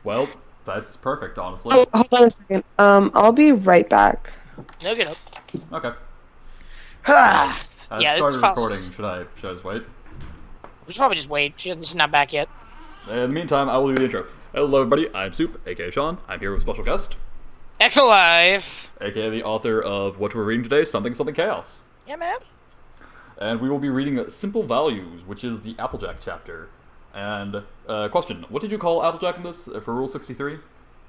Well, that's perfect, honestly. Oh, hold on a second. I'll be right back. No, get up. Okay. Yeah, this is Started probably. recording. Should I just wait? We should probably just wait. She's not back yet. In the meantime, I will do the intro. Hello, everybody. I'm Soup, aka Sean. I'm here with a special guest, Exo Life. aka the author of what we're reading today, Something Something Chaos. Yeah, man. And we will be reading Simple Values, which is the Applejack chapter. And, question, what did you call Applejack in this for Rule 63?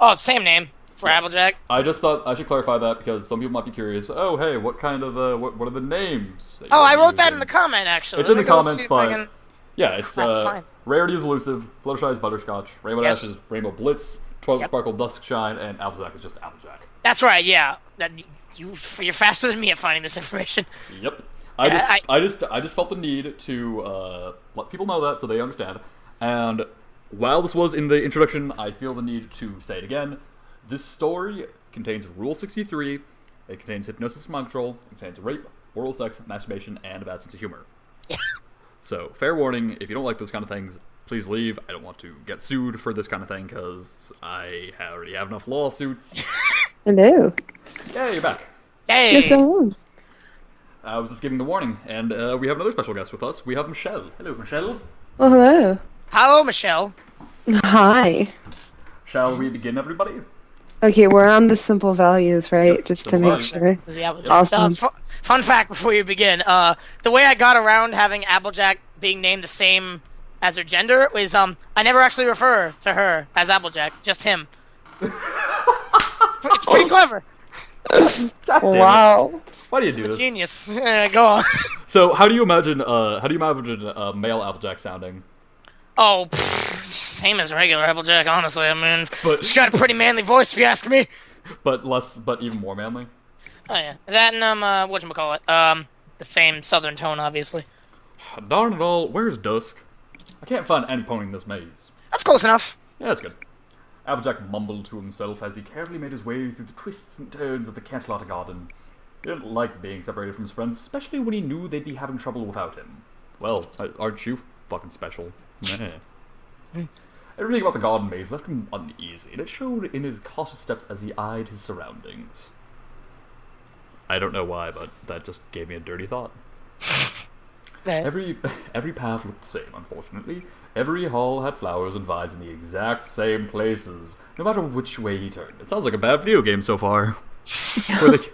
Oh, same name for Applejack. I just thought I should clarify that because some people might be curious. Oh, hey, what kind of, what are the names? That Oh, you're I wrote that using? in the comment, actually. It's in the Let me go comments, see if I but can- yeah, it's, That's fine. Rarity is Elusive, Fluttershy is Butterscotch, Rainbow Yes. Dash is Rainbow Blitz, Twilight Yep. Sparkle Dusk Shine, and Applejack is just Applejack. That's right, yeah. You're faster than me at finding this information. Yep. Yeah, I just felt the need to let people know that so they understand. And while this was in the introduction, I feel the need to say it again. This story contains Rule 63. It contains hypnosis and mind control. It contains rape, oral sex, masturbation, and a bad sense of humor. So, fair warning, if you don't like those kind of things, please leave. I don't want to get sued for this kind of thing because I already have enough lawsuits. Hello. Yeah, you're back. Hey. Yes, I am. I was just giving the warning, and we have another special guest with us. We have Michelle. Hello, Michelle. Well, hello. Hello, Michelle. Hi. Shall we begin, everybody? Okay, we're on the simple values, right? Yep, Just to simple make values. sure. This is the Applejack. Awesome. Fun fact before you begin. The way I got around having Applejack being named the same as her gender is I never actually refer to her as Applejack, just him. It's pretty clever. God damn it. Wow. Why do you do this? Genius. Go on. So, how do you imagine male Applejack sounding? Oh, same as regular Applejack, honestly. I mean, But- she's got a pretty manly voice, if you ask me. But even more manly? Oh yeah, that and whatchamacallit, the same southern tone, obviously. Darn it all, where's Dusk? I can't find any pony in this maze. That's close enough. Yeah, that's good. Applejack mumbled to himself as he carefully made his way through the twists and turns of the Canterlot Garden. He didn't like being separated from his friends, especially when he knew they'd be having trouble without him. Well, aren't you fucking special? Meh. Everything about the garden maze left him uneasy, and it showed in his cautious steps as he eyed his surroundings. I don't know why, but that just gave me a dirty thought. There. Every path looked the same, unfortunately. Every hall had flowers and vines in the exact same places, no matter which way he turned. It sounds like a bad video game so far.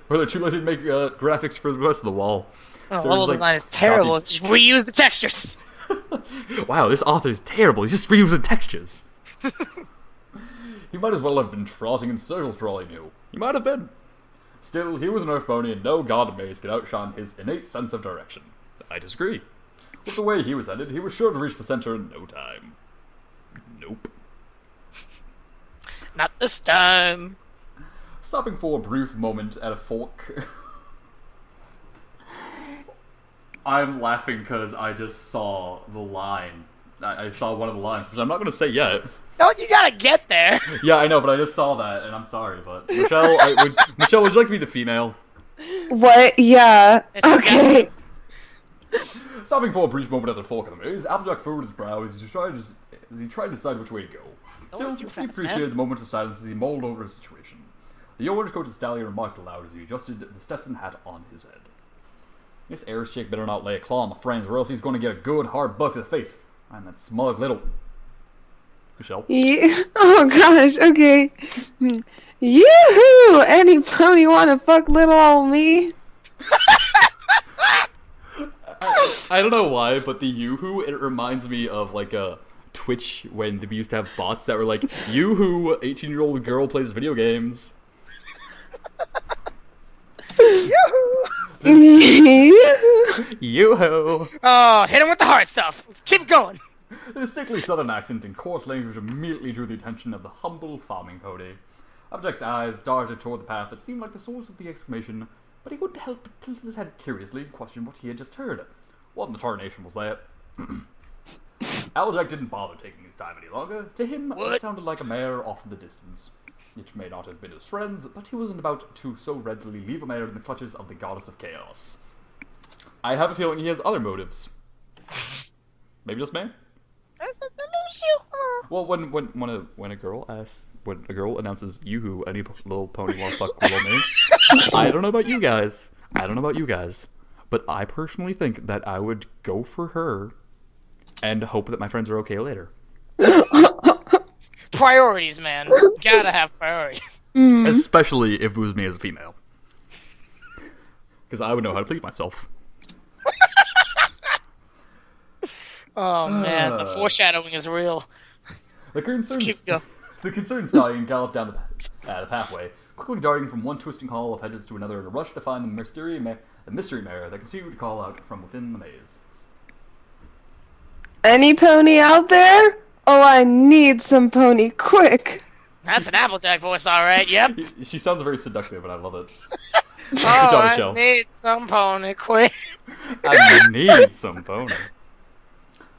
where they're too lazy to make graphics for the rest of the wall. Oh, So level it's like design is terrible. copy- Just reuse the textures. Wow, this author is terrible. He's just reusing textures. He might as well have been trotting in circles for all he knew. He might have been. Still, he was an earth pony, and no god maze could outshine his innate sense of direction. I disagree. With the way he was headed, he was sure to reach the center in no time. Nope. Not this time. Stopping for a brief moment at a fork. I'm laughing because I just saw the line. I saw one of the lines, which I'm not going to say yet. No, you gotta get there. Yeah, I know, but I just saw that, and I'm sorry, but Michelle, Michelle, would you like to be the female? What? Yeah. It's just Okay. Stopping for a brief moment at the fork of the maze, Applejack furrowed his brow as he tried to decide which way to go. Still, too he fast, appreciated man. the moment of silence as he mulled over his situation. The orange-coated stallion remarked aloud as he adjusted the Stetson hat on his head. This Ayers chick better not lay a claw on my friends, or else he's going to get a good hard buck to the face. I'm that smug little... Michelle? Oh gosh. Okay. Yoo-hoo! Any pony wanna fuck little old me? I don't know why, but the Yoo-hoo, it reminds me of like a Twitch when they used to have bots that were like, Yoo-hoo, 18-year-old girl plays video games. Yoo-hoo. Yoo-hoo! Oh, hit him with the hard stuff. Keep going. The distinctly southern accent and coarse language immediately drew the attention of the humble farming pony. Applejack's eyes darted toward the path that seemed like the source of the exclamation, but he couldn't help but tilt his head curiously and question what he had just heard. What in the tarnation was that? Applejack didn't bother taking his time any longer. To him, it What? sounded like a mare off in the distance. It may not have been his friends, but he wasn't about to so readily leave a mare in the clutches of the goddess of chaos. I have a feeling he has other motives. Maybe just me? Well, when a girl announces "Yoo-hoo, any little pony wants to fuck little me," I don't know about you guys. But I personally think that I would go for her and hope that my friends are okay later. Priorities, man. Gotta have priorities. Especially if it was me as a female. Because I would know how to please myself. Oh, man. The foreshadowing is real. The Keep going. concerned stallion galloped down the pathway, quickly darting from one twisting hall of hedges to another in a rush to find the mystery mare that continued to call out from within the maze. Any pony out there? Oh, I need some pony quick. That's an Applejack voice, alright, yep. She sounds very seductive, and I love it. Oh, Michelle. I need some pony quick. I need some pony.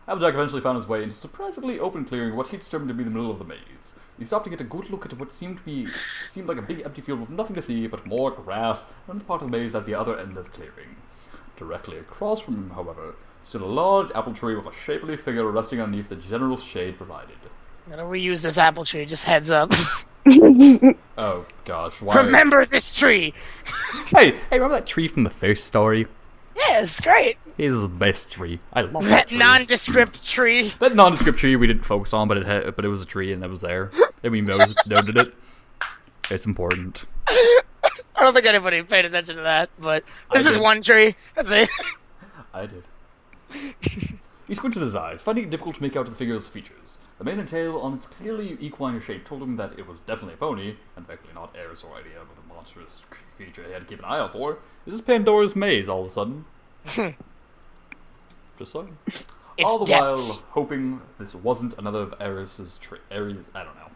Applejack eventually found his way into a surprisingly open clearing, what he determined to be the middle of the maze. He stopped to get a good look at what seemed like a big empty field with nothing to see but more grass and the part of the maze at the other end of the clearing. Directly across from him, however, stood a large apple tree with a shapely figure resting underneath the general shade provided. I'm gonna reuse this apple tree, just heads up. Oh gosh, why? Remember this tree! Hey, remember that tree from the first story? Yeah, it's great. It's the best tree. I love that That tree. nondescript tree. That nondescript tree we didn't focus on, but it was a tree and it was there. And we noted it. It's important. I don't think anybody paid attention to that, but this is did. one tree. That's it. I did. He squinted his eyes, finding it difficult to make out the figure's features. The mane and tail on its clearly equine shape told him that it was definitely a pony, and thankfully not Eris or idea with a monstrous creature he had to keep an eye out for. Is this Pandora's maze all of a sudden? Just saying. It's All the depths. while hoping this wasn't another of Eris's Ares, I don't know.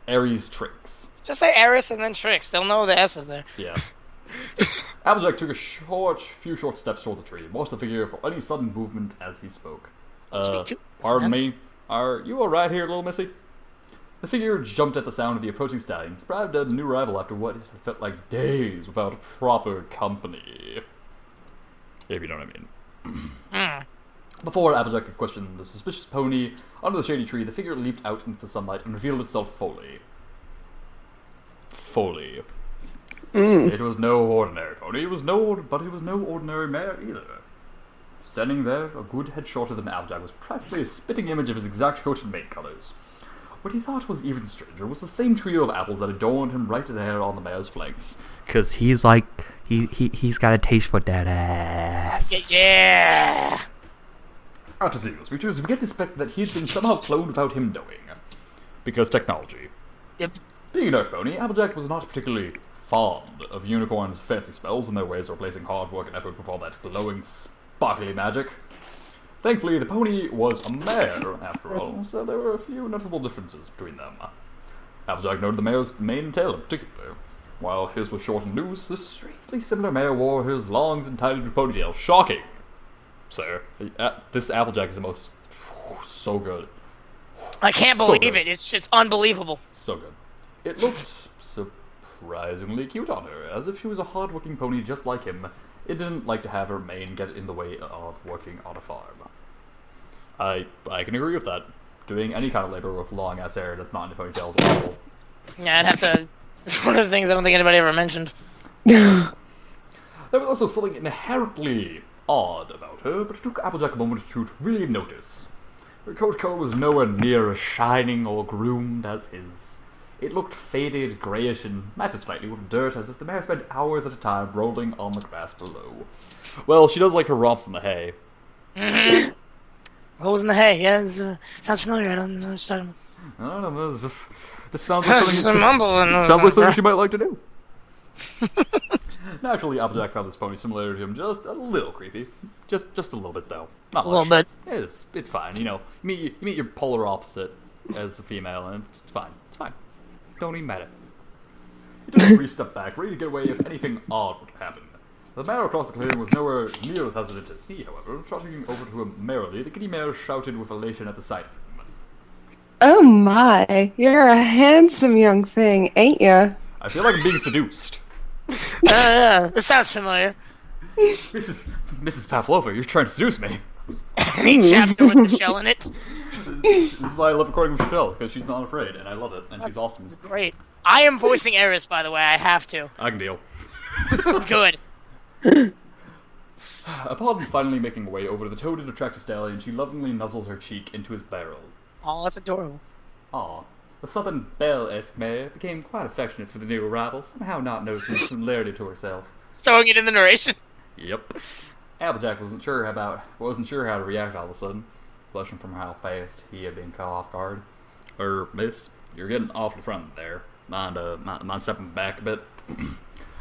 Ares tricks. Just say Eris and then Tricks. They'll know the S is there. Yeah. Applejack took a few short steps toward the tree, watched the figure for any sudden movement as he spoke. Speak too fast, Pardon man. me, are you alright here, little missy? The figure jumped at the sound of the approaching stallion, surprised at a new arrival after what felt like days without proper company. If you know what I mean. Before Applejack could question the suspicious pony under the shady tree, the figure leaped out into the sunlight and revealed itself fully. It was no ordinary pony, but it was no ordinary mare either. Standing there, a good head shorter than Applejack, was practically a spitting image of his exact coat and mane colors. What he thought was even stranger was the same trio of apples that adorned him right there on the mare's flanks. Cause he's like, he's got a taste for that ass. Yeah. After seeing those features, we get to suspect that he had been somehow cloned without him knowing. Because technology. Yep. Being an earth pony, Applejack was not particularly fond of unicorns' fancy spells and their ways of replacing hard work and effort with all that glowing, sparkly magic. Thankfully, the pony was a mare, after all, so there were a few notable differences between them. Applejack noted the mare's mane and tail in particular. While his was short and loose, this strangely similar mare wore his long and tied into ponytail. Shocking! Sir, this Applejack is the most... so good. I can't So believe good. it. It's just unbelievable. So good. It looked surprisingly cute on her, as if she was a hard-working pony just like him. It didn't like to have her mane get in the way of working on a farm. I can agree with that. Doing any kind of labor with long-ass hair that's not in a ponytail is awful. Yeah, I'd have to... It's one of the things I don't think anybody ever mentioned. There was also something inherently odd about her, but it took Applejack a moment to really notice. Her coat color was nowhere near as shining or groomed as his. It looked faded, greyish, and matted slightly with dirt, as if the mare spent hours at a time rolling on the grass below. Well, she does like her romps in the hay. Holes in the hay. Yeah, sounds familiar. I don't know what you're talking I don't know, this just sounds like Just something, a mumble and sounds like something she might like to do. Naturally, Applejack found this pony similar to him just a little creepy. Just a little bit, though. Not A little much. bit. It's fine, you know. You meet your polar opposite as a female, and it's fine. It's fine. Don't even matter. He took a brief step back, ready to get away if anything odd would happen. The mare across the clearing was nowhere near as hesitant as he, however. Trotting over to him merrily, the giddy mare shouted with elation at the sight of him. Oh my, you're a handsome young thing, ain't ya? I feel like I'm being seduced. This sounds familiar. Mrs. Pavlova, you're trying to seduce me. Any chapter with the shell in it. This is why I love recording with Michelle, because she's not afraid, and I love it, and she's awesome. It's great. I am voicing Eris, by the way. I have to. I can deal. Good. Upon finally making her way over to the toad and attractive stallion, she lovingly nuzzles her cheek into his barrel. Oh, that's adorable. Aw. The Southern Belle-esque mare became quite affectionate for the new arrival, somehow not noticing the similarity to herself. Throwing it in the narration. Yep. Applejack wasn't sure how to react all of a sudden, blushing from how fast he had been caught off guard. Miss, you're getting awfully front there. Mind stepping back a bit?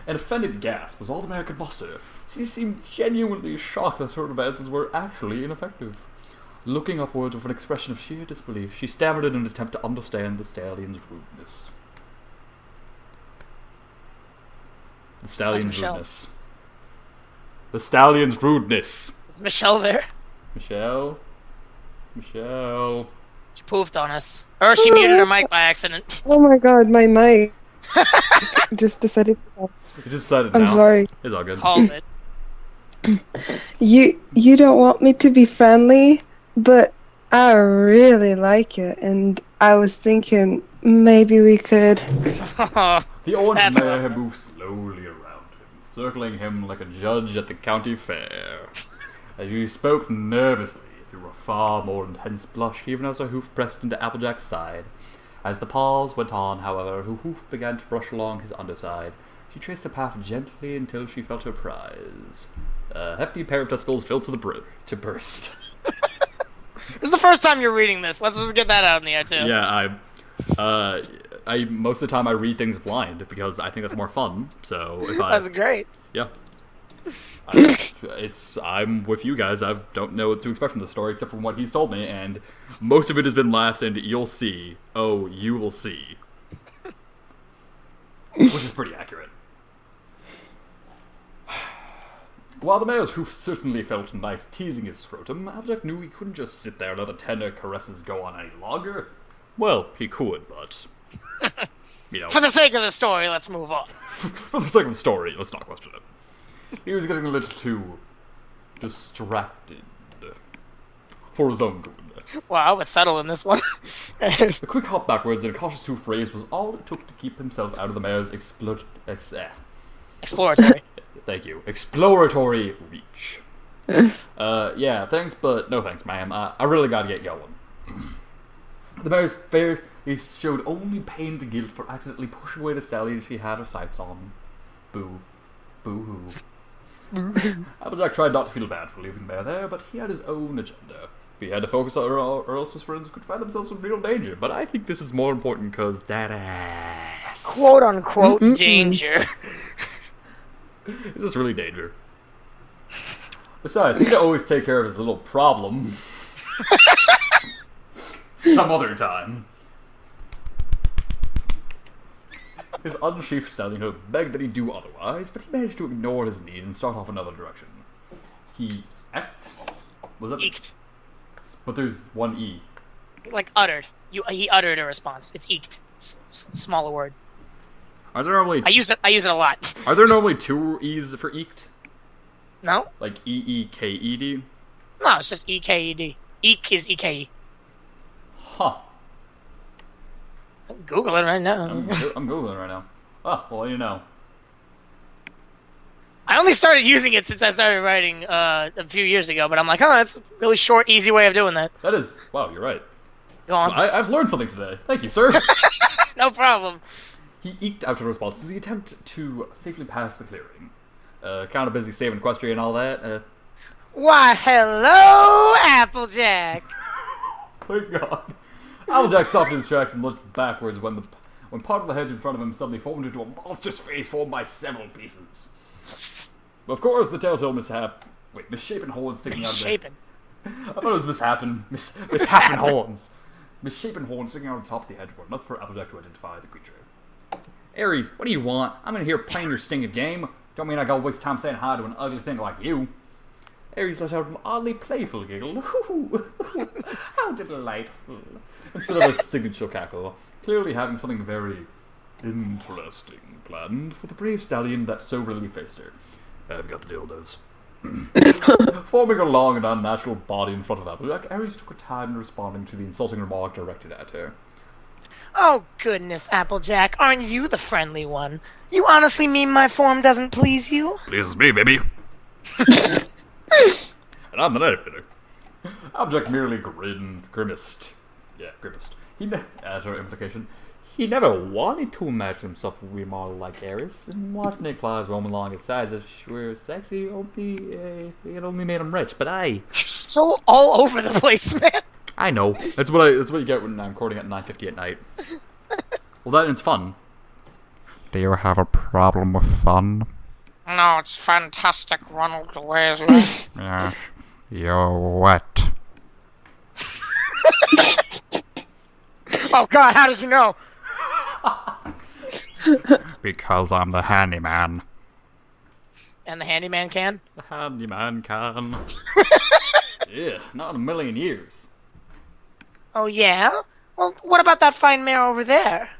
An offended gasp was all the mare could muster. She seemed genuinely shocked that her advances were actually ineffective. Looking upwards with an expression of sheer disbelief, she stammered in an attempt to understand the stallion's rudeness. The stallion's rudeness. The stallion's rudeness. Is Michelle there? Michelle? Michelle? She poofed on us. Or she muted her mic by accident. Oh my god, my mic. Just decided to... You just decided now. I'm sorry. It's all good. Called it. You don't want me to be friendly, but I really like it, and I was thinking maybe we could... The orange That's mare had moved slowly around him, circling him like a judge at the county fair. As she spoke nervously through a far more intense blush, even as her hoof pressed into Applejack's side. As the pause went on, however, her hoof began to brush along his underside. She traced the path gently until she felt her prize. A hefty pair of testicles filled to burst. This is the first time you're reading this. Let's just get that out in the air, too. Yeah, I most of the time I read things blind because I think that's more fun. So if That's great. Yeah. I'm with you guys. I don't know what to expect from the story except from what he's told me, and most of it has been laughs and you'll see. Oh, you will see. Which is pretty accurate. While the mare's hoof certainly felt nice teasing his scrotum, Applejack knew he couldn't just sit there and let the tender caresses go on any longer. Well, he could, but... For the sake of the story, let's move on. For the sake of the story, let's not question it. He was getting a little too... distracted. For his own good. Wow, I was subtle in this one. A quick hop backwards and a cautious hoof raise was all it took to keep himself out of the mare's Exploratory. Thank you. Exploratory reach. Yeah, thanks, but no thanks, ma'am. I really gotta get going. The mare's face showed only pain to guilt for accidentally pushing away the stallion she had her sights on. Boo. Boo-hoo. Applejack tried not to feel bad for leaving the mare there, but he had his own agenda. He had to focus on her, or else his friends could find themselves in real danger. But I think this is more important because that ass. Quote unquote danger. Is this really danger? Besides, he could always take care of his little problem. Some other time. His unsheathed stallion hood begged that he do otherwise, but he managed to ignore his need and start off another direction. He eked? Was that? Eeked. But there's one E. Like uttered. He uttered a response. It's eeked. Smaller word. Are there normally? I use it a lot. Are there normally two E's for eked? No. Like E-E-K-E-D? No, it's just E-K-E-D. Eek is E-K-E. Huh. I'm Googling right now. I'm Googling right now. Oh, well, you know. I only started using it since I started writing a few years ago, but I'm like, oh, that's a really short, easy way of doing that. That is... Wow, you're right. Go on. I've learned something today. Thank you, sir. No problem. He eked out a response as he attempted to safely pass the clearing. Kind of busy saving equestrian and all that. Why, hello, Applejack. Thank God. Applejack stopped in his tracks and looked backwards when part of the hedge in front of him suddenly formed into a monstrous face formed by several pieces. Of course, the telltale misshapen horns sticking out of the... I thought it was mishappen horns. Misshapen horns sticking out of the top of the hedge were enough for Applejack to identify the creature. Ares, what do you want? I'm in here playing your stinging game. Don't mean I gotta waste time saying hi to an ugly thing like you. Ares let out an oddly playful giggle. How delightful. Instead of a signature cackle, clearly having something very interesting planned for the brave stallion that so really faced her. I've got the dildos. Forming a long and unnatural body in front of Applejack, Ares took her time in responding to the insulting remark directed at her. Oh, goodness, Applejack, aren't you the friendly one? You honestly mean my form doesn't please you? Pleases me, baby. And I'm the knife hitter. Applejack merely grimaced. Yeah, grimaced. As her implication, he never wanted to imagine himself a wee model like Ares, and watching their claws roam along his sides as she were sexy it only made him rich, but You're so all over the place, man. I know. That's what you get when I'm recording at 9:50 at night. Well, that is fun. Do you have a problem with fun? No, it's fantastic, Ronald Weasley. Yeah, you're wet. Oh, God, how did you know? Because I'm the handyman. And the handyman can? The handyman can. Yeah, not in a million years. Oh, yeah? Well, what about that fine mare over there?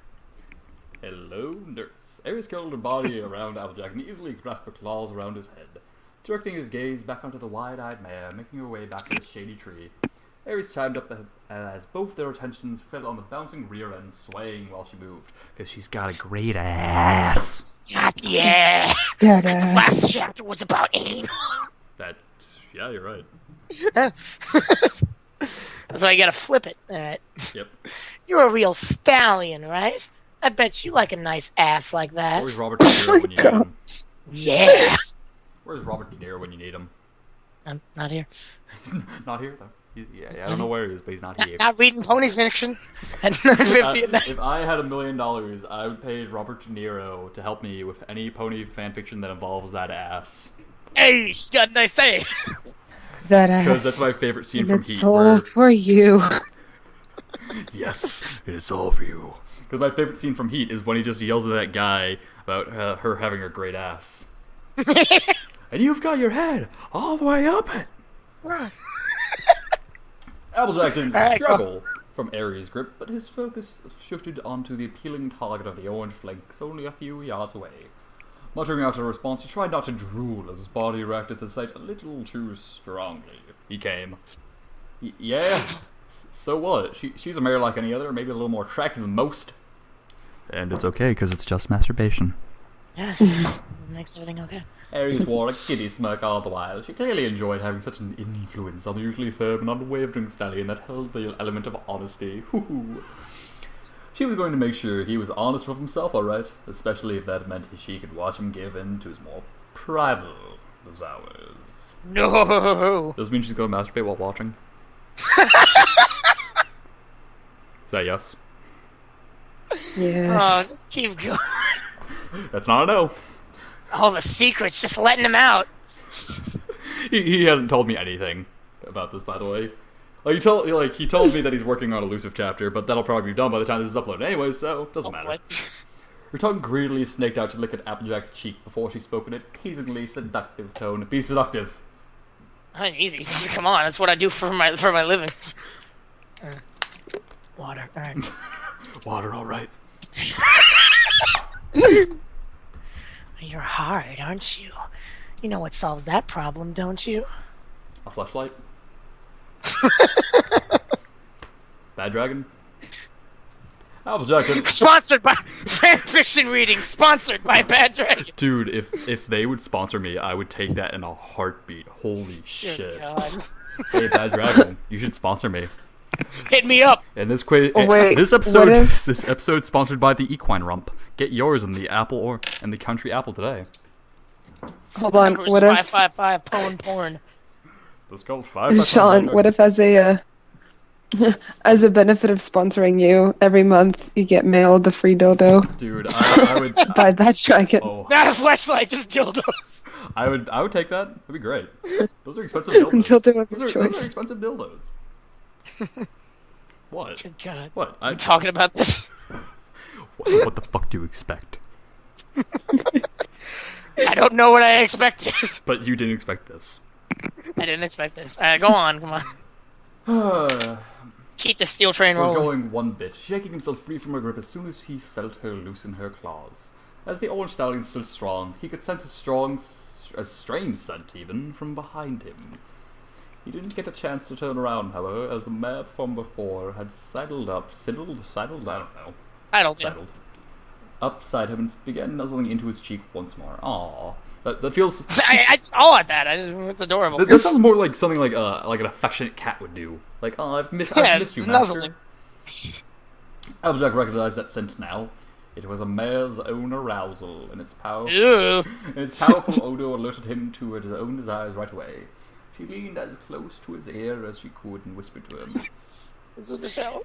Hello, nurse. Ares curled her body around Applejack and easily grasped her claws around his head, directing his gaze back onto the wide-eyed mare, making her way back to the shady tree. Ares chimed up as both their attentions fell on the bouncing rear end, swaying while she moved, because she's got a great ass. Yeah. Da-da. The last chapter was about anal. Yeah, you're right. That's why you gotta flip it. Alright. Yep. You're a real stallion, right? I bet you like a nice ass like that. Where's Robert De Niro when you need him? Yeah. Where's Robert De Niro when you need him? I'm not here. Not here, though. I don't know where he is, but he's not here. Not reading pony fiction at 9:50 at night. If I had $1 million, I would pay Robert De Niro to help me with any pony fanfiction that involves that ass. Hey, she's got a nice day. That ass. Because that's my favorite scene from Heat. It's all for you. Yes, it's all for you. Because my favorite scene from Heat is when he just yells at that guy about her having a great ass. And you've got your head all the way up it. Right. Applejack didn't struggle from Ares' grip, but his focus shifted onto the appealing target of the orange flanks only a few yards away. Muttering out a response, he tried not to drool as his body reacted to the sight a little too strongly. He came. Yeah, so what? She's a mare like any other, maybe a little more attractive than most. And it's okay, because it's just masturbation. Yes, it makes everything okay. Ares wore a giddy smirk all the while. She clearly enjoyed having such an influence on the usually firm and unwavering stallion that held the element of honesty. She was going to make sure he was honest with himself, alright? Especially if that meant she could watch him give in to his more primal desires. No. Does it mean she's going to masturbate while watching? Is that yes? Yes. Oh, just keep going. That's not a no. All the secrets, just letting him out. He hasn't told me anything about this, by the way. He told me that he's working on Elusive Chapter, but that'll probably be done by the time this is uploaded anyway, so it doesn't matter. Her tongue greedily snaked out to lick at Applejack's cheek before she spoke in a pleasingly seductive tone. Be seductive. Easy. Come on, that's what I do for my living. Water, alright. Water, alright. You're hard, aren't you? You know what solves that problem, don't you? A fleshlight? Bad Dragon? Applejack didn't... Sponsored by fanfiction reading. Sponsored by Bad Dragon. Dude, if they would sponsor me, I would take that in a heartbeat. Holy shit. God. Hey, Bad Dragon, you should sponsor me. Hit me up. And this Wait, this episode, what if- this episode sponsored by the Equine Rump. Get yours in the the Country Apple today. Hold on. Numbers What if 555 porn. It's called 5. Sean? What if as a as a benefit of sponsoring you, every month you get mailed a free dildo Dude, I would. by Bad Dragon? Oh, Not a flashlight, just dildos. I would take that. That'd be great. Those are expensive dildos. Dildo of Those your are choice. expensive dildos. What? Good God. What? I'm talking about this. What the fuck do you expect? I don't know what I expected. But you didn't expect this. I didn't expect this. Alright, go on, come on. We're Keep the steel train rolling. going one bit, shaking himself free from her grip as soon as he felt her loosen her claws. As the orange stallion stood strong, he could sense a strong a strange scent even, from behind him. He didn't get a chance to turn around, however, as the mare from before had sidled, I don't know. Sidled. Upside him and began nuzzling into his cheek once more. Aww. That feels... I saw at that. It's adorable. That sounds more like something like an affectionate cat would do. Like, oh, I've missed you, master. Nuzzling. Applejack recognized that scent now. It was a mare's own arousal, and its powerful odor alerted him to his own desires right away. She leaned as close to his ear as she could and whispered to him. This is Michelle.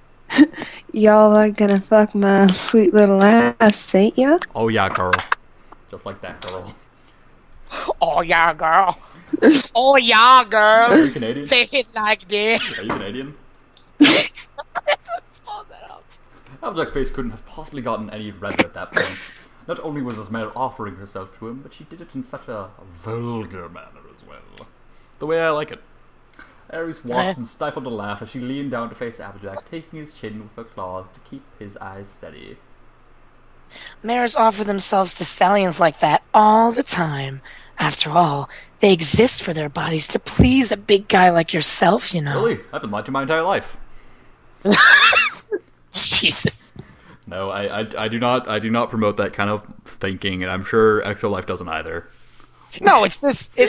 Y'all are gonna fuck my sweet little ass, ain't ya? Oh yeah, girl. Just like that, girl. Oh yeah, girl. Oh yeah, girl. Are you Canadian? Say it like this. Are you Canadian? Let's follow that up. Applejack's face couldn't have possibly gotten any redder at that point. Not only was this mare offering herself to him, but she did it in such a vulgar manner as well. The way I like it. Ares watched and stifled a laugh as she leaned down to face Applejack, taking his chin with her claws to keep his eyes steady. Mares offer themselves to stallions like that all the time. After all, they exist for their bodies to please a big guy like yourself, you know. Really? I've been lied to my entire life. Jesus. No, I do not promote that kind of thinking, and I'm sure Exolife doesn't either. No, it's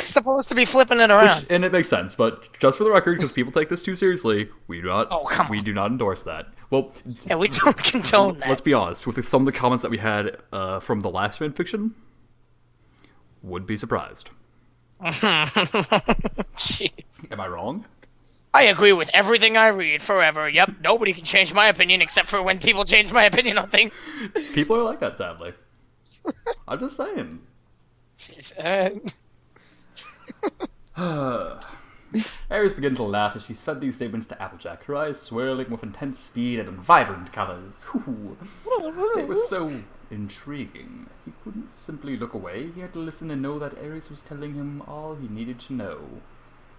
supposed to be flipping it around. And it makes sense, but just for the record, because people take this too seriously, we do not. Oh, come on. We do not endorse that. Well, yeah, we don't condone that. Let's be honest. With some of the comments that we had from the last fanfiction, would be surprised. Jeez. Am I wrong? I agree with everything I read forever. Yep, nobody can change my opinion except for when people change my opinion on things. People are like that, sadly. I'm just saying. Ares began to laugh as she fed these statements to Applejack, her eyes swirling with intense speed and in vibrant colors. It was so intriguing. He couldn't simply look away. He had to listen and know that Ares was telling him all he needed to know.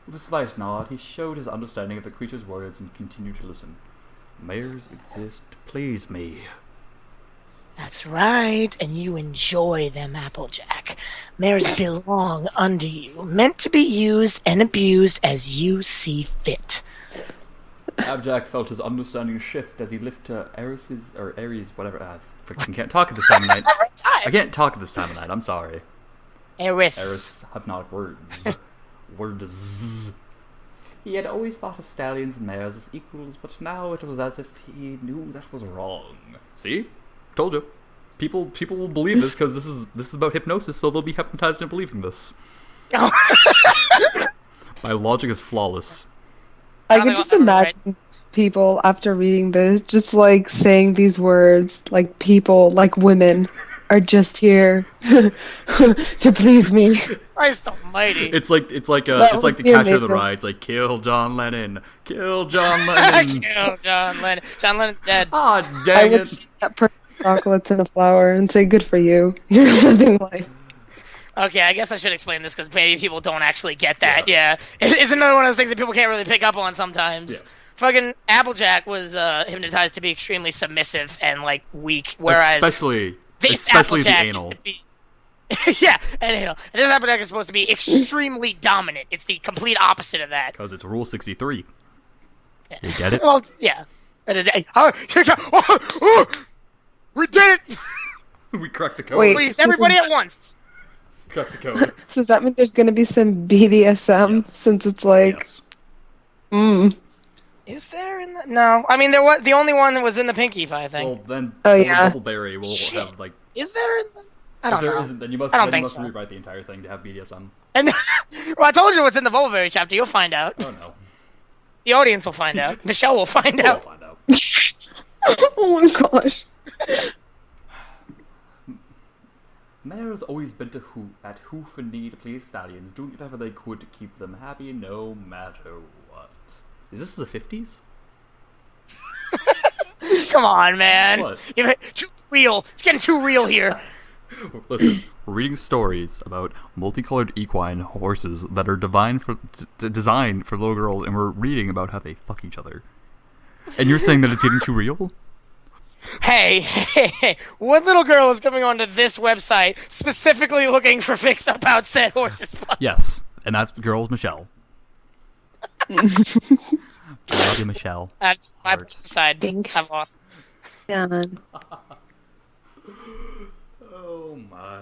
With a slight nod, he showed his understanding of the creature's words and continued to listen. Mares exist to please me. That's right, and you enjoy them, Applejack. Mares belong under you, meant to be used and abused as you see fit. Applejack felt his understanding shift as he lifted Ares, whatever. I freaking can't talk at this time of night. I can't talk at this time of night, I'm sorry. Ares have not words. Words. He had always thought of stallions and mares as equals, but now it was as if he knew that was wrong. See? Told you. People will believe this because this is about hypnosis, so they'll be hypnotized into believing this. My logic is flawless. I can just imagine people after reading this just like saying these words, like people, like women, are just here to please me. Christ almighty. It's like the Catcher in the Rye. It's like kill John Lennon. Kill John Lennon. Kill John Lennon. John Lennon's dead. Ah, I dang would it. see that person chocolates in a flower and say, good for you. You're living life. Okay, I guess I should explain this because maybe people don't actually get that. Yeah. It's another one of those things that people can't really pick up on sometimes. Yeah. Fucking Applejack was hypnotized to be extremely submissive and like weak, whereas especially Applejack the anal. Yeah, and anal. And this Applejack is supposed to be extremely dominant. It's the complete opposite of that. Because it's Rule 63. You get it? Well, yeah. We did it! We cracked the code. Wait. Please, everybody at once. Cracked the code. So does that mean there's going to be some BDSM Yes. since it's like, Yes. Is there in the... No. I mean, there was the only one that was in the Pinky Pie thing. Well, then yeah. Doubleberry will have, like... Is there in the... I don't if there know. isn't, then you must, I don't then think you must so. rewrite the entire thing to have BDSM. And well, I told you what's in the Bullberry chapter. You'll find out. Oh, no. The audience will find out. Michelle will find We'll out. find out. oh my gosh. Mare's always been at hoof and knee to please stallions, doing whatever they could to keep them happy no matter what. Is this the 50s? Come on, man. What? Too real. It's getting too real here. Listen, we're reading stories about multicolored equine horses that are designed for little girls, and we're reading about how they fuck each other. And you're saying that it's getting too real? Hey, hey, what little girl is coming onto this website specifically looking for fixed up outset horses? Yes, and that girl's Michelle. I love you, Michelle. My Heart. points aside, I've lost. God. Oh my.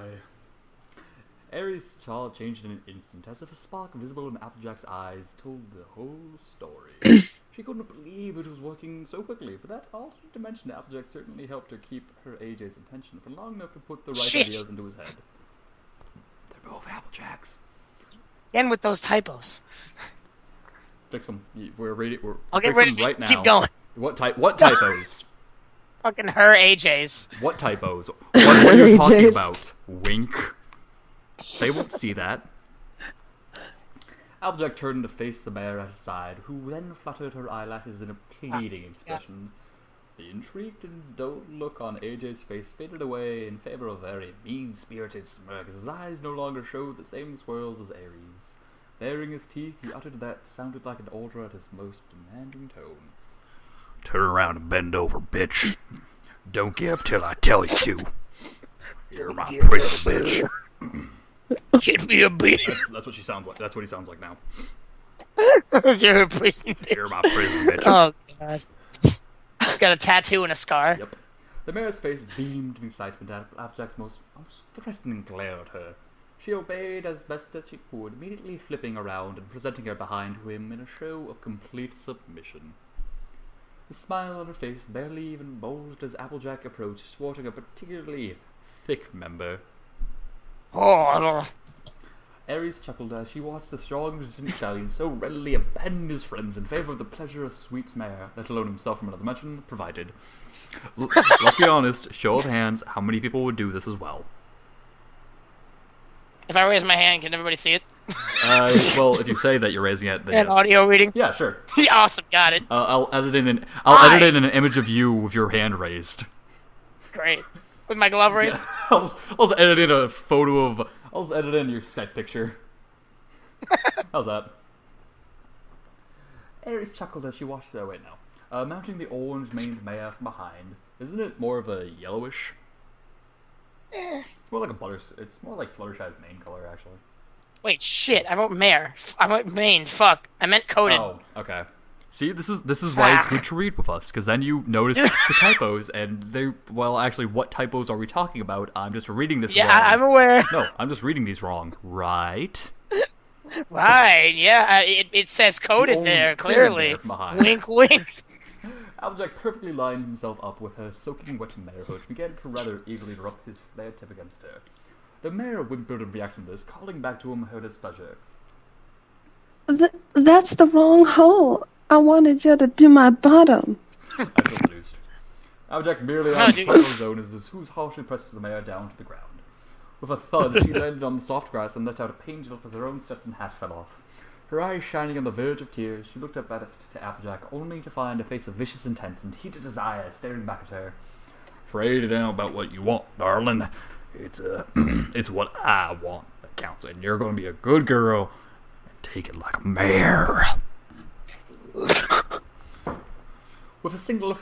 Aries' jaw changed in an instant, as if a spark visible in Applejack's eyes told the whole story. She couldn't believe it was working so quickly, but that alternate dimension to Applejack certainly helped her keep her AJ's attention for long enough to put the right ideas into his head. They're both Applejacks. Again with those typos. Fix them. We're ready. I'll get fix ready them to right now. keep going. What typos? Fucking her AJs. What typos? What are you talking about? Wink. They won't see that. Applejack turned to face the mayor at his side, who then fluttered her eyelashes in a pleading expression. The intrigued and dull look on AJ's face faded away in favor of a very mean-spirited smirk, as his eyes no longer showed the same swirls as Ares. Baring his teeth, he uttered that sounded like an order at his most demanding tone. Turn around and bend over, bitch. Don't get up till I tell you to. You're my prison, bitch. Give me a beer. That's what she sounds like. That's what he sounds like now. You're a prison bitch. You're my prison, bitch. Oh, God. He's got a tattoo and a scar. Yep. The mayor's face beamed in excitement at Applejack's most threatening glare at her. She obeyed as best as she could, immediately flipping around and presenting her behind him in a show of complete submission. The smile on her face barely even bulged as Applejack approached, sporting a particularly thick member. Oh, Ares chuckled as she watched the strong, resistant stallion so readily abandon his friends in favor of the pleasure a sweet mare, let alone himself from another dimension, provided. Let's be honest, show of hands, how many people would do this as well? if I raise my hand, can everybody see it? Well, if you say that you're raising it, then An yes. audio reading? Yeah, sure. Awesome, got it. I'll edit in an image of you with your hand raised. Great. With my glove raised? I'll just edit in a photo of. I'll just edit in your Skype picture. How's that? Ares chuckled as she watched their way now, mounting the orange-maned mare from behind. Isn't it more of a yellowish? It's more like a butter. It's more like Fluttershy's main color, actually. Wait, shit! I wrote mare. I wrote main. Fuck. I meant coded. Oh, okay. See, this is why it's good to read with us, because then you notice the typos, and they. Well, actually, what typos are we talking about? I'm just reading this wrong. I'm aware. No, I'm just reading these wrong. Right? Right, yeah. It says coded there, clearly. Wink, wink. Applejack perfectly lined himself up with her soaking wet marehood, began to rather eagerly rub his flared tip against her. The mare whimpered in reaction to this, calling back to him her displeasure. That's the wrong hole. I wanted you to do my bottom. I feel seduced. Applejack merely on his own as his hooves harshly pressed the mare down to the ground. With a thud, she landed on the soft grass and let out a pained yelp as her own Stetson hat fell off. Her eyes shining on the verge of tears, she looked up at it to Applejack, only to find a face of vicious intent and heated desire staring back at her. Afraid it ain't about what you want, darling. It's what I want that counts, and you're going to be a good girl and take it like a mare. With a single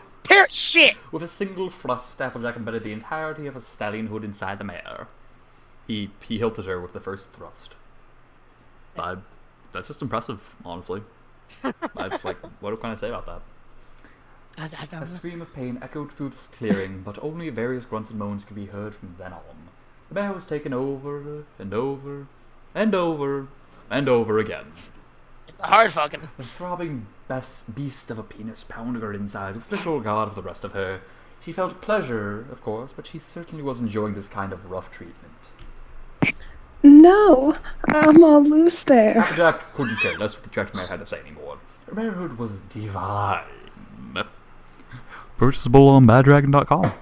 thrust, Applejack embedded the entirety of a stallion hood inside the mare. He hilted her with the first thrust. That's just impressive, honestly. What can I say about that? I don't A know. scream of pain echoed through this clearing, but only various grunts and moans could be heard from then on. The mare was taken over and over and over and over again. It's a hard fucking. The throbbing beast of a penis pounded her insides with little regard for the rest of her. She felt pleasure, of course, but she certainly was enjoying this kind of rough treatment. No, I'm all loose there. Applejack couldn't care less what the Judge Mare had to say anymore. Her marehood was divine. Purchasable on baddragon.com.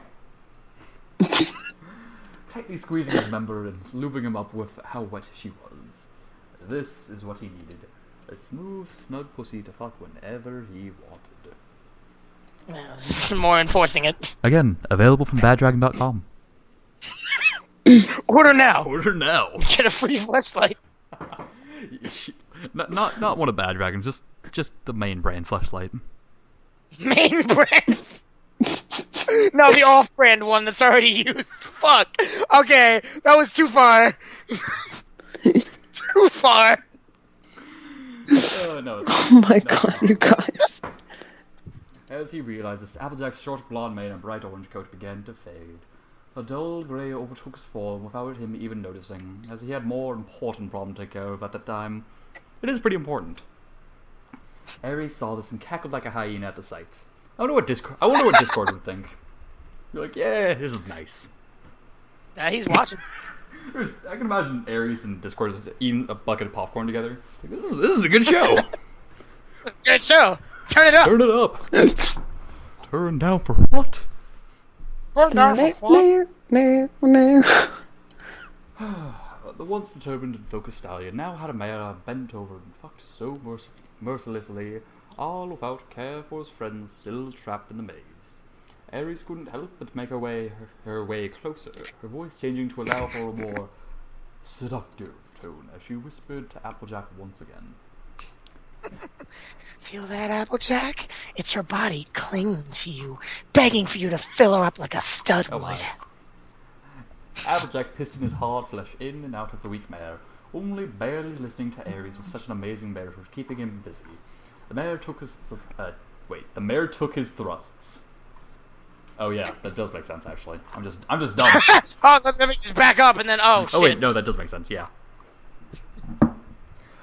Tightly squeezing his member and lubing him up with how wet she was. This is what he needed. A smooth, snug pussy to fuck whenever he wanted. Yeah, more enforcing it. Again, available from baddragon.com. Order now. Order now. Get a free fleshlight. not one of Bad Dragons, just the main brand fleshlight. Main brand. No, the off-brand one that's already used. Fuck. Okay, that was too far. Too far. No. Oh my god, you guys. As he realizes, Applejack's short blonde mane and bright orange coat began to fade. A dull grey overtook his form without him even noticing, as he had more important problem to take care of at that time. It is pretty important. Ares saw this and cackled like a hyena at the sight. I wonder what Discord would think. You're like, yeah, this is nice. He's watching. I can imagine Ares and Discord just eating a bucket of popcorn together. Like, this is a good show. This is a good show. Turn it up. Turn it up. Turn down for what? Turn down for what? The once determined and focused stallion now had a mare bent over and fucked so mercilessly, all without care for his friends still trapped in the maze. Ares couldn't help but make her way closer, her voice changing to allow for a more seductive tone as she whispered to Applejack once again. Feel that, Applejack? It's her body clinging to you, begging for you to fill her up like a stud would. Wow. Applejack pistoned his hard flesh in and out of the weak mare, only barely listening to Ares with such an amazing mare for keeping him busy. The mare took his thrusts. Oh yeah, that does make sense actually. I'm just dumb. Oh, let me just back up and then shit. Oh wait, no, that does make sense. Yeah.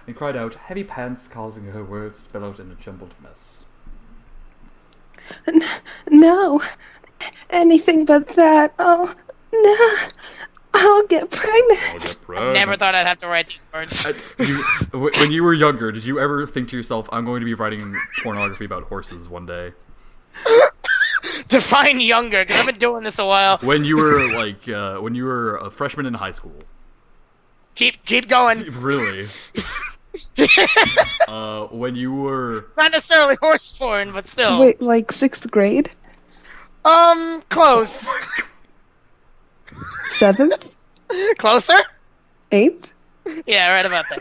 And cried out, heavy pants causing her words to spill out in a jumbled mess. No, anything but that. Oh no, I'll get pregnant. I never thought I'd have to write these words. When you were younger, did you ever think to yourself, I'm going to be writing pornography about horses one day? Define younger, because I've been doing this a while. When you were when you were a freshman in high school. Keep going. Really? When you were not necessarily horse porn, but still. Wait, like 6th grade? Close. 7th? Closer? 8th? Yeah, right about that.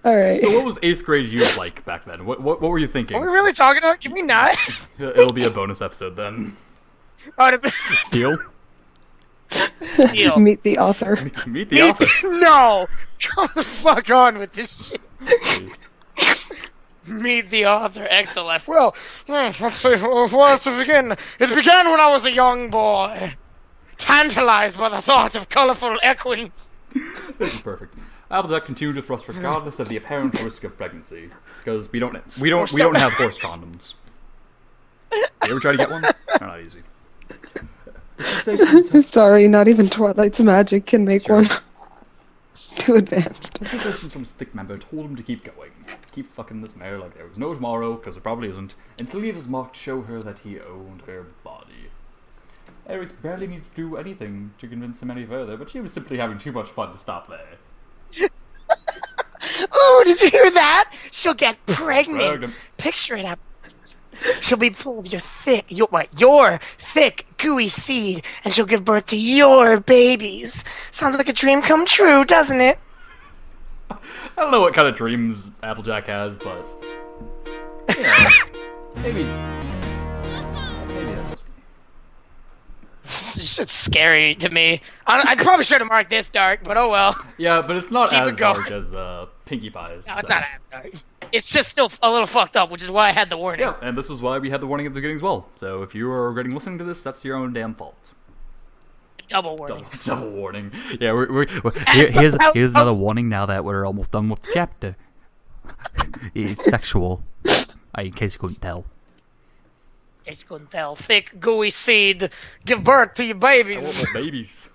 Alright. So what was 8th grade you like back then? What were you thinking? Are we really talking about? Can we not? It'll be a bonus episode then. Oh, Deal? Deal. Meet the author. Meet the author. No! Come the fuck on with this shit. Meet the author. Excellent. Well, let's see. Where to begin? It began when I was a young boy, tantalized by the thought of colorful equines. This is perfect. Applejack continued to thrust regardless of the apparent risk of pregnancy, because we don't have horse condoms. You ever try to get one? They're not easy. Sorry, not even Twilight's magic can make one. Too advanced. The suggestions from Stick Member told him to keep going. Keep fucking this mare like there was no tomorrow, because there probably isn't, and to leave his mark to show her that he owned her body. Ares barely needed to do anything to convince him any further, but she was simply having too much fun to stop there. Oh, did you hear that? She'll get pregnant. Picture it up. She'll be full of your thick, gooey seed, and she'll give birth to your babies. Sounds like a dream come true, doesn't it? I don't know what kind of dreams Applejack has, but you know, maybe that's just me. This shit's scary to me. I probably should have marked this dark, but oh well. Yeah, but it's not Keep as it going. dark as Pinkie Pie's. No, it's not as dark. It's just still a little fucked up, which is why I had the warning. Yeah, and this is why we had the warning at the beginning as well. So if you are regretting listening to this, that's your own damn fault. Double warning. Double warning. Yeah, here's another warning now that we're almost done with the chapter. It's sexual. In case you couldn't tell. In case you couldn't tell. Thick, gooey seed. Give birth to your babies. I want more babies.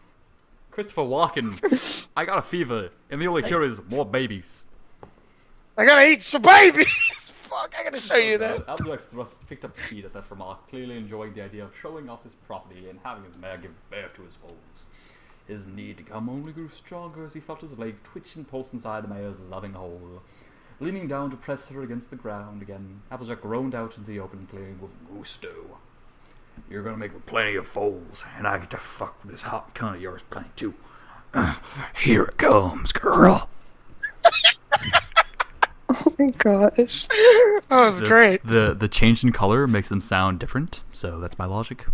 Christopher Walken. I got a fever, and the only cure is more babies. I gotta eat some babies! Fuck, I gotta show you that. Applejack's thrust picked up speed at that remark, clearly enjoying the idea of showing off his property and having his mare give birth to his foals. His need to come only grew stronger as he felt his leg twitch and pulse inside the mare's loving hole. Leaning down to press her against the ground again, Applejack groaned out into the open clearing with gusto. You're gonna make me plenty of foals, and I get to fuck with this hot cunt of yours plenty too. Here it comes, girl. Oh my gosh. That was great. The change in color makes them sound different, so that's my logic.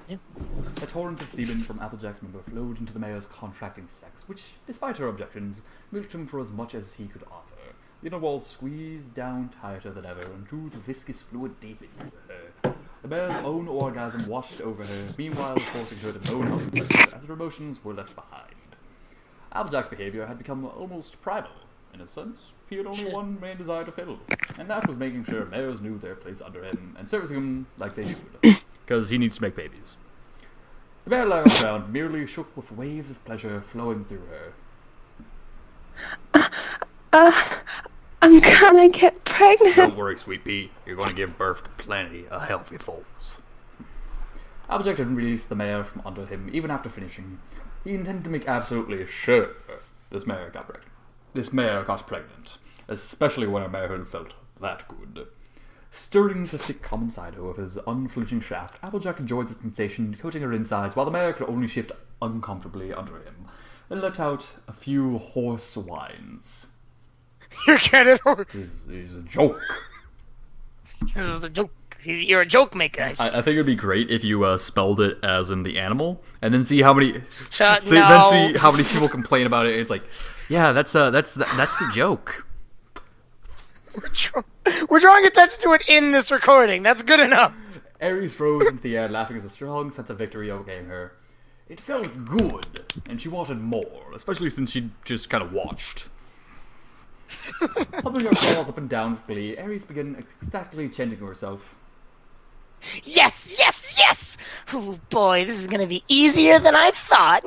A torrent of semen from Applejack's member flowed into the mayor's contracting sex, which, despite her objections, milked him for as much as he could offer. The inner walls squeezed down tighter than ever and drew the viscous fluid deep into her. The mayor's own orgasm washed over her, meanwhile forcing her to moan out as her emotions were left behind. Applejack's behavior had become almost primal. In a sense, he had only one main desire to fill, and that was making sure mayors knew their place under him and servicing him like they should, because he needs to make babies. The mayor lay on the ground, merely shook with waves of pleasure flowing through her. I'm gonna get pregnant. Don't worry, sweet pea. You're going to give birth to plenty of healthy foals. Applejack didn't release the mayor from under him, even after finishing. He intended to make absolutely sure this mayor got pregnant, especially when her mayorhood felt that good. Stirring the thick common cider with his unflinching shaft, Applejack enjoyed the sensation coating her insides while the mayor could only shift uncomfortably under him, and let out a few hoarse whines. You're getting hoarse. He's a joke. This is the joke. You're a joke maker. I think it'd be great if you spelled it as in the animal, and then see how many. No. Then see how many people complain about it. And it's like, yeah, that's the joke. We're drawing attention to it in this recording. That's good enough. Ares rose into the air, laughing as a strong sense of victory overcame her. It felt good, and she wanted more, especially since she'd just kind of watched. Hubbing her paws up and down with glee, Ares began ecstatically chanting to herself. Yes, yes, yes! Oh boy, this is gonna be easier than I thought.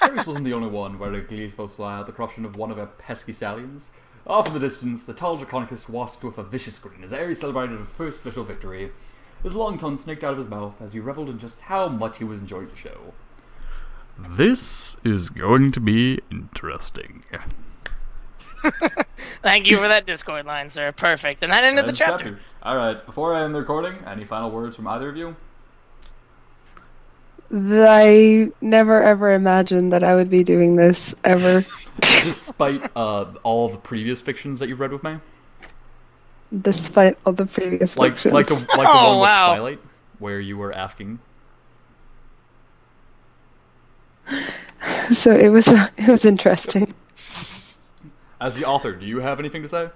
Ares wasn't the only one wearing a gleeful smile at the corruption of one of her pesky stallions. Off in the distance, the tall Draconicus watched with a vicious grin as Ares celebrated his first little victory. His long tongue snaked out of his mouth as he reveled in just how much he was enjoying the show. This is going to be interesting. Thank you for that Discord line, sir. Perfect. And that ended the chapter. Alright, before I end the recording, any final words from either of you? I never ever imagined that I would be doing this ever. Despite all the previous fictions that you've read with me? Despite all the previous fictions. Like the one with Twilight, where you were asking. So it was interesting. As the author, do you have anything to say?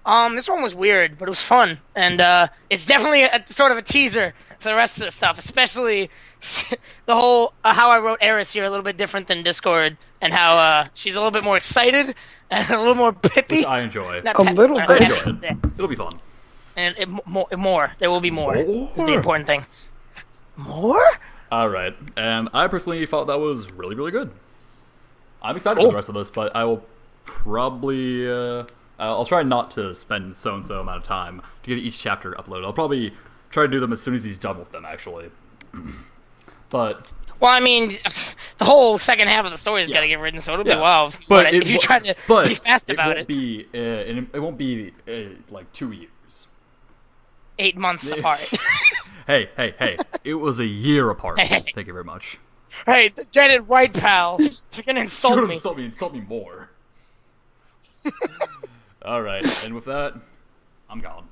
This one was weird, but it was fun, and it's definitely a sort of a teaser for the rest of the stuff, especially the whole how I wrote Eris here a little bit different than Discord, and how she's a little bit more excited and a little more pippy. Which I enjoy. Not a little bit. I enjoy it. It'll be fun. And more. There will be more. Is the important thing. More? All right, and I personally thought that was really, really good. I'm excited for the rest of this, but I will probably I'll try not to spend so and so amount of time to get each chapter uploaded. I'll probably try to do them as soon as he's done with them, actually. But well, I mean, the whole second half of the story's got to get written, so it'll be wild. But if you try to be fast about it, it won't be like 2 years. 8 months apart. Hey! It was a year apart. Thank you very much. Hey, get it right, pal. If you're gonna insult me, insult me more. All right, and with that, I'm gone.